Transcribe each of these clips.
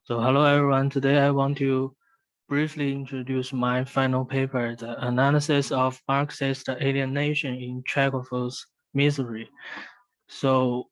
So hello everyone. Today I want to briefly introduce my final paper, the analysis of Marxist alienation in Chekhov's misery. So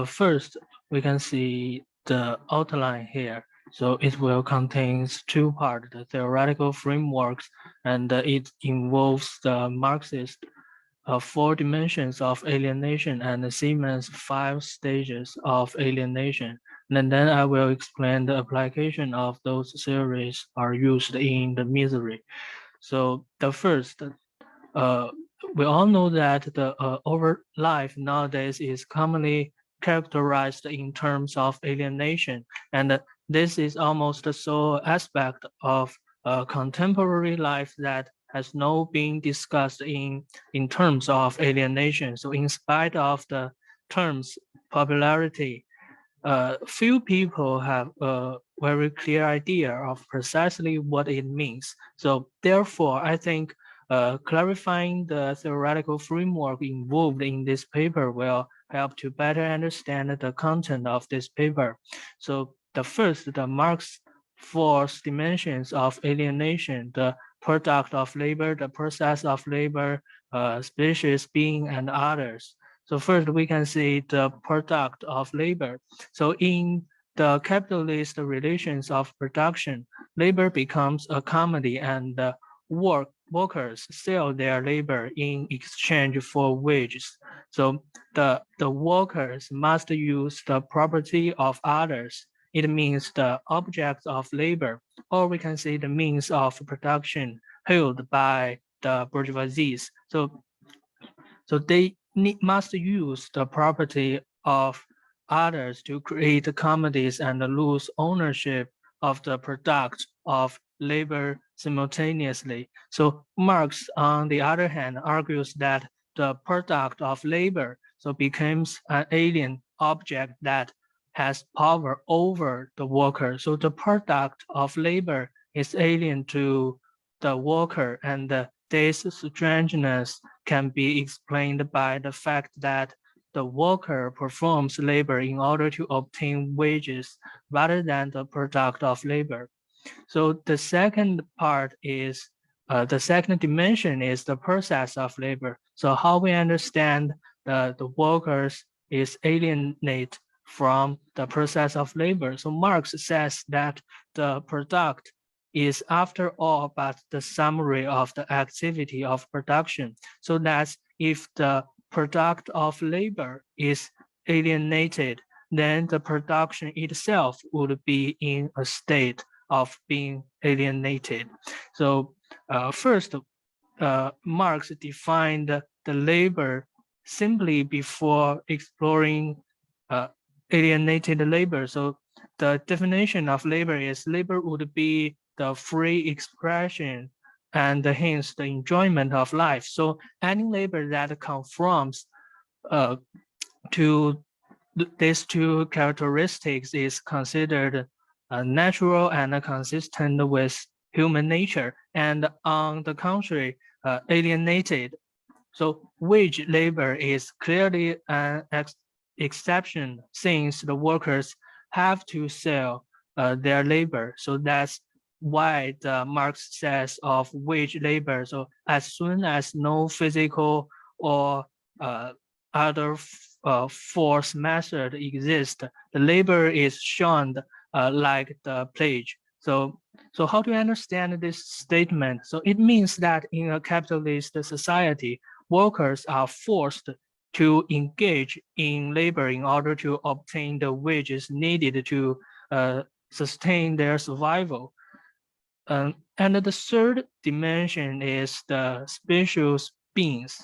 first we can see the outline here. So it will contains two parts, the theoretical frameworks, and it involves the Marxist four dimensions of alienation and Siemens five stages of alienation. And then I will explain the application of those theories are used in the misery. So the first, uh, we all know that the over life nowadays is commonly characterized in terms of alienation, and this is almost the sole aspect of contemporary life that has not been discussed in terms of alienation. So in spite of the term's popularity, few people have a very clear idea of precisely what it means. So therefore, I think clarifying the theoretical framework involved in this paper will help to better understand the content of this paper. So the first, the Marx force dimensions of alienation, the product of labor, the process of labor, species, being, and others. So first, we can see the product of labor. So in the capitalist relations of production, labor becomes a commodity and workers sell their labor in exchange for wages. So the workers must use the property of others. It means the objects of labor, or we can say the means of production held by the bourgeoisie. So they must use the property of others to create commodities and lose ownership of the product of labor simultaneously. So Marx, on the other hand, argues that the product of labor becomes an alien object that has power over the worker. So the product of labor is alien to the worker, and this strangeness can be explained by the fact that the worker performs labor in order to obtain wages rather than the product of labor. So the second part is the second dimension is the process of labor. So how we understand the workers is alienate from the process of labor. So Marx says that the product is after all but the summary of the activity of production. So that if the product of labor is alienated, then the production itself would be in a state of being alienated. So first, Marx defined the labor simply before exploring uh, alienated labor. So the definition of labor is labor would be the free expression and hence the enjoyment of life. So any labor that conforms to these two characteristics is considered natural and consistent with human nature, and on the contrary, alienated. So wage labor is clearly an exception since the workers have to sell their labor. So that's why the Marx says of wage labor. So as soon as no physical or other force method exists, the labor is shunned like the plague. So how to understand this statement? So it means that in a capitalist society, workers are forced to engage in labor in order to obtain the wages needed to sustain their survival. And the third dimension is the species beings.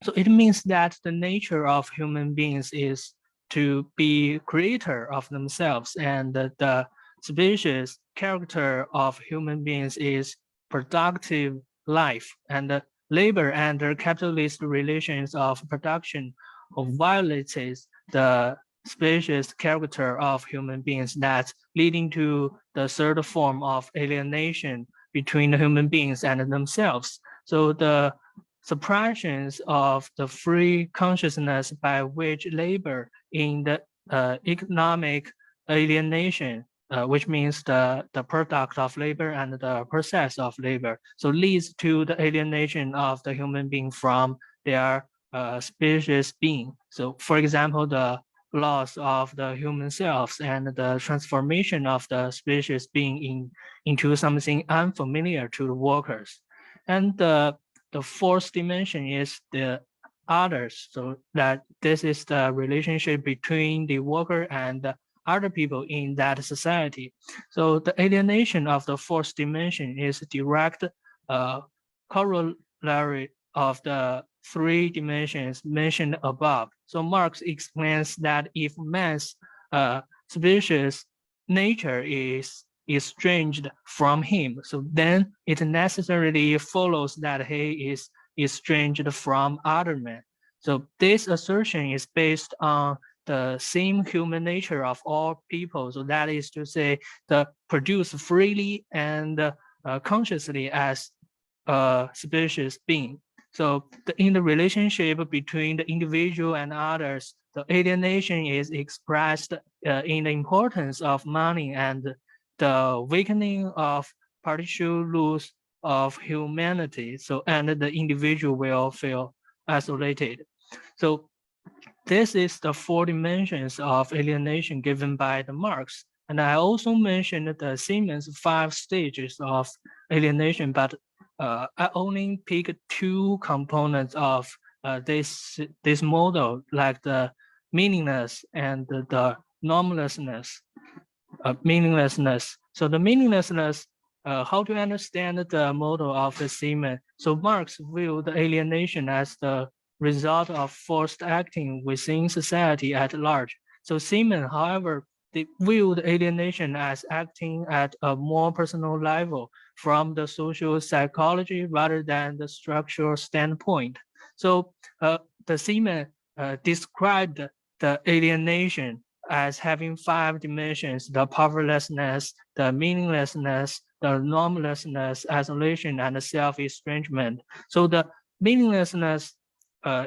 So it means that the nature of human beings is to be creator of themselves, and the species character of human beings is productive life, and labor under capitalist relations of production violates the species character of human beings, that leading to the third form of alienation between the human beings and themselves. So the suppressions of the free consciousness by wage labor in the economic alienation which means the product of labor and the process of labor. So leads to the alienation of the human being from their species being. So for example, the loss of the human selves and the transformation of the species being into something unfamiliar to the workers. And the fourth dimension is the others. So that this is the relationship between the worker and the other people in that society. So the alienation of the fourth dimension is direct corollary of the three dimensions mentioned above. So Marx explains that if man's species nature is estranged from him, so then it necessarily follows that he is estranged from other men. So this assertion is based on the same human nature of all people. So that is to say, the produce freely and consciously as a species being. So in the relationship between the individual and others, the alienation is expressed in the importance of money and the weakening of partial loss of humanity. So and the individual will feel isolated. So this is the four dimensions of alienation given by the Marx. And I also mentioned the Siemens 5 stages of alienation, but I only pick two components of this model, like the meaningless and the normlessness. Meaninglessness. So the meaninglessness, how to understand the model of the Siemens. So Marx viewed alienation as the result of forced acting within society at large. So Siemens, however, they viewed alienation as acting at a more personal level from the social psychology rather than the structural standpoint. So the Siemens described the alienation as having 5 dimensions: the powerlessness, the meaninglessness, the normlessness, isolation, and self-estrangement. So the meaninglessness uh,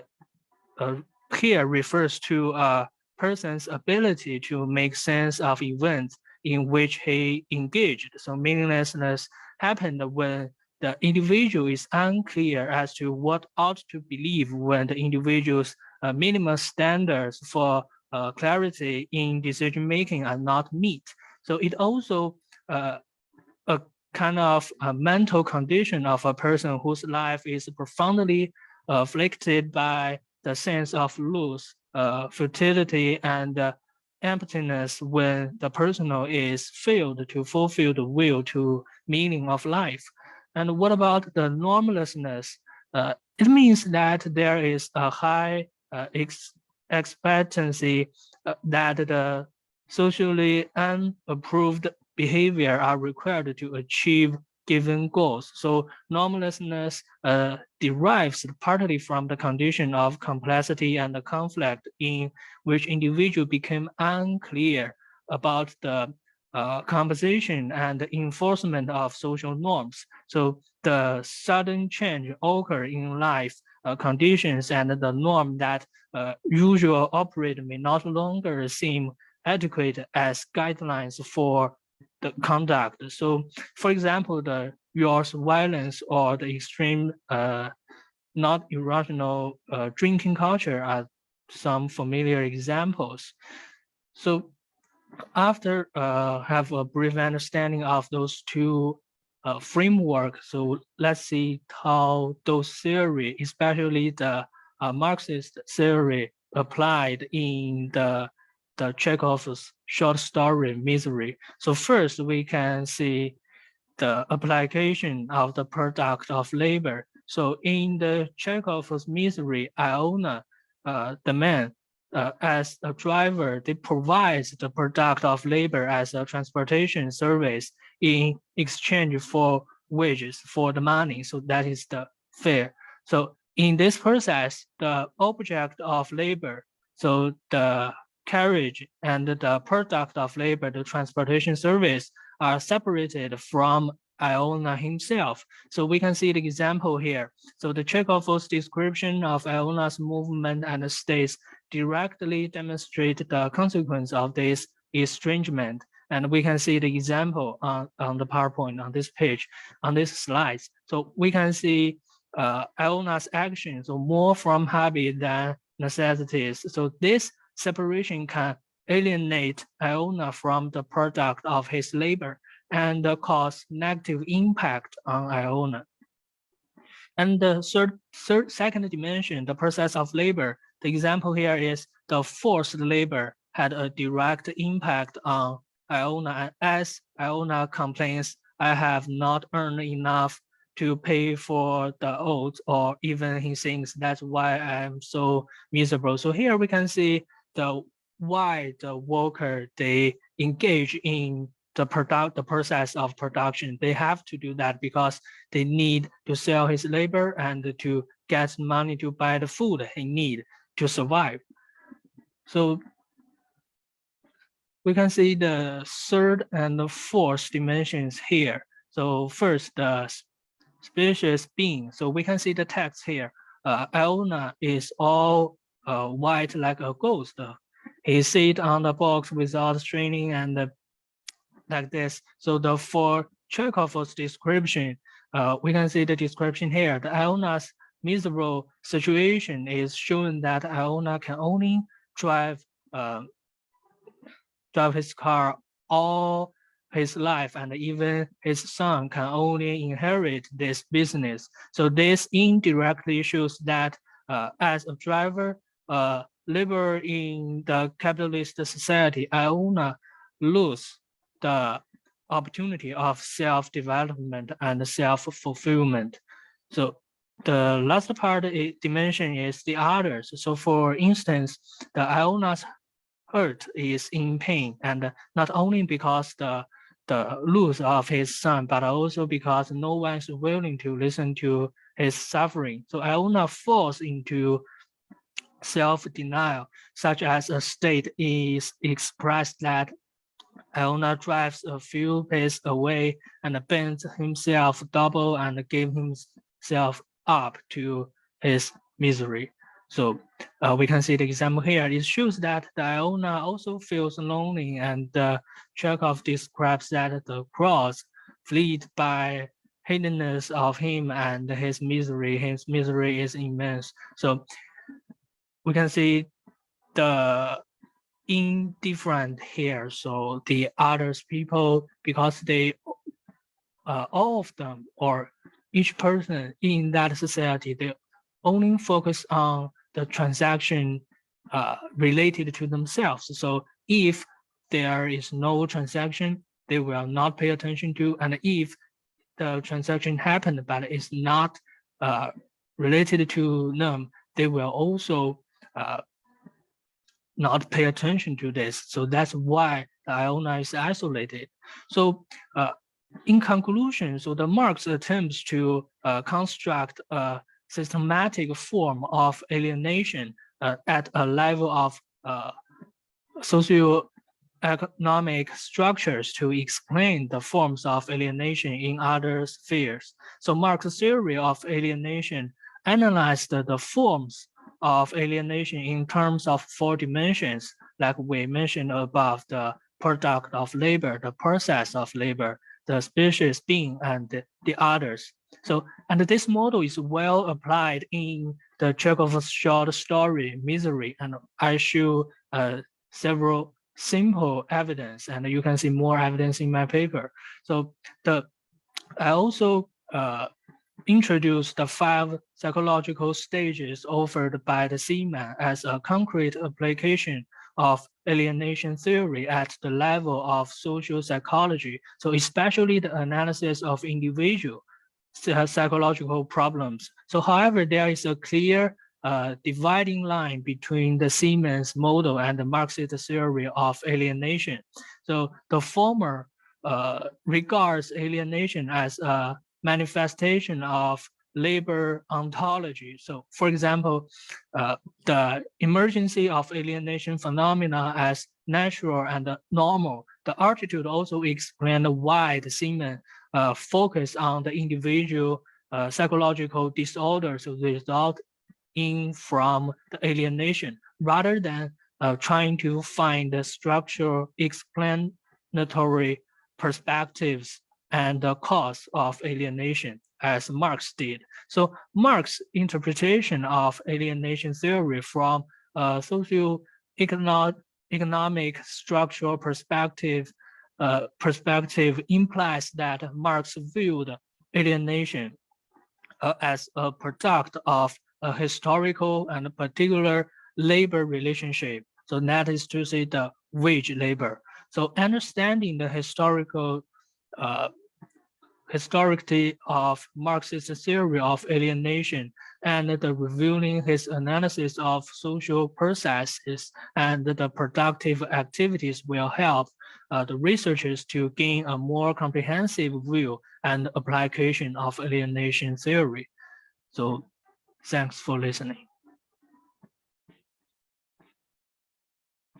here refers to a person's ability to make sense of events in which he engaged. So meaninglessness happened when the individual is unclear as to what ought to believe, when the individual's minimum standards for clarity in decision making are not met. So it also a kind of a mental condition of a person whose life is profoundly afflicted by the sense of loss, futility, and emptiness when the personal is failed to fulfill the will to meaning of life. And what about the normlessness? It means that there is a high expectancy that the socially unapproved behavior are required to achieve given goals. So normlessness derives partly from the condition of complexity and the conflict in which individuals become unclear about the composition and enforcement of social norms. So the sudden change occur in life conditions and the norm that usual operate may not longer seem adequate as guidelines for the conduct. So, for example, the use violence or the extreme, not irrational drinking culture are some familiar examples. So, after have a brief understanding of those two frameworks, so let's see how those theory, especially the Marxist theory, applied in the Chekhov's short story Misery. So first we can see the application of the product of labor. So in the Chekhov's Misery, Iona, the man, as a driver, they provide the product of labor as a transportation service in exchange for wages, for the money. So that is the fare. So in this process, the object of labor, so the carriage and the product of labor, the transportation service, are separated from Iona himself. So we can see the example here. So the Chekhov's description of Iona's movement and states directly demonstrate the consequence of this estrangement. And we can see the example on the PowerPoint on this page, on this slides. So we can see Iona's actions are more from habit than necessities. So this separation can alienate Iona from the product of his labor and cause negative impact on Iona. And the second dimension, the process of labor, the example here is the forced labor had a direct impact on Iona. As Iona complains, I have not earned enough to pay for the oats, or even he thinks that's why I'm so miserable. So here we can see why the worker, they engage in the process of production. They have to do that because they need to sell his labor and to get money to buy the food he need to survive. So we can see the third and the fourth dimensions here. So first, the species being. So we can see the text here. Iona is all white like a ghost. He sit on the box without training and like this. So for Chekhov's description, we can see the description here. The Iona's miserable situation is showing that Iona can only drive his car all his life, and even his son can only inherit this business. So this indirectly shows that as a driver, labor in the capitalist society, Iona lose the opportunity of self-development and self-fulfillment. So the last part dimension is the others. So for instance, the Iona's hurt is in pain, and not only because the loss of his son, but also because no one is willing to listen to his suffering. So Iona falls into self-denial, such as a state is expressed that Iona drives a few paces away and bends himself double and gives himself up to his misery. So we can see the example here. It shows that the Iona also feels lonely, and Chekhov describes that the cross fled by hiddenness of him and his misery. His misery is immense. So we can see the indifferent here. So the others people, because they all of them or each person in that society, they only focus on the transaction related to themselves. So if there is no transaction, they will not pay attention to, and if the transaction happened but it's not related to them, they will also not pay attention to this. So that's why the Iona is isolated. So in conclusion, so the Marx attempts to construct a systematic form of alienation at a level of socioeconomic structures to explain the forms of alienation in other spheres. So Marx's theory of alienation analyzed the forms of alienation in terms of four dimensions, like we mentioned above: the product of labor, the process of labor, the species being, and the others. So, and this model is well applied in the Chekhov's short story, Misery, and I show several simple evidence, and you can see more evidence in my paper. So I also introduced the 5 psychological stages offered by the Seaman as a concrete application of alienation theory at the level of social psychology. So especially the analysis of individual psychological problems. So however, there is a clear dividing line between the Siemens model and the Marxist theory of alienation. So the former regards alienation as a manifestation of labor ontology. So for example, the emergency of alienation phenomena as natural and normal. The attitude also explained why the Siemens focus on the individual psychological disorders result in from the alienation, rather than trying to find the structural discriminatory perspectives and the cause of alienation, as Marx did. So Marx's interpretation of alienation theory from a socio-economic structural perspective implies that Marx viewed alienation as a product of a historical and particular labor relationship. So that is to say the wage labor. So understanding the uh, historicity of Marxist theory of alienation and the revealing his analysis of social processes and the productive activities will help the researchers to gain a more comprehensive view and application of alienation theory. So thanks for listening.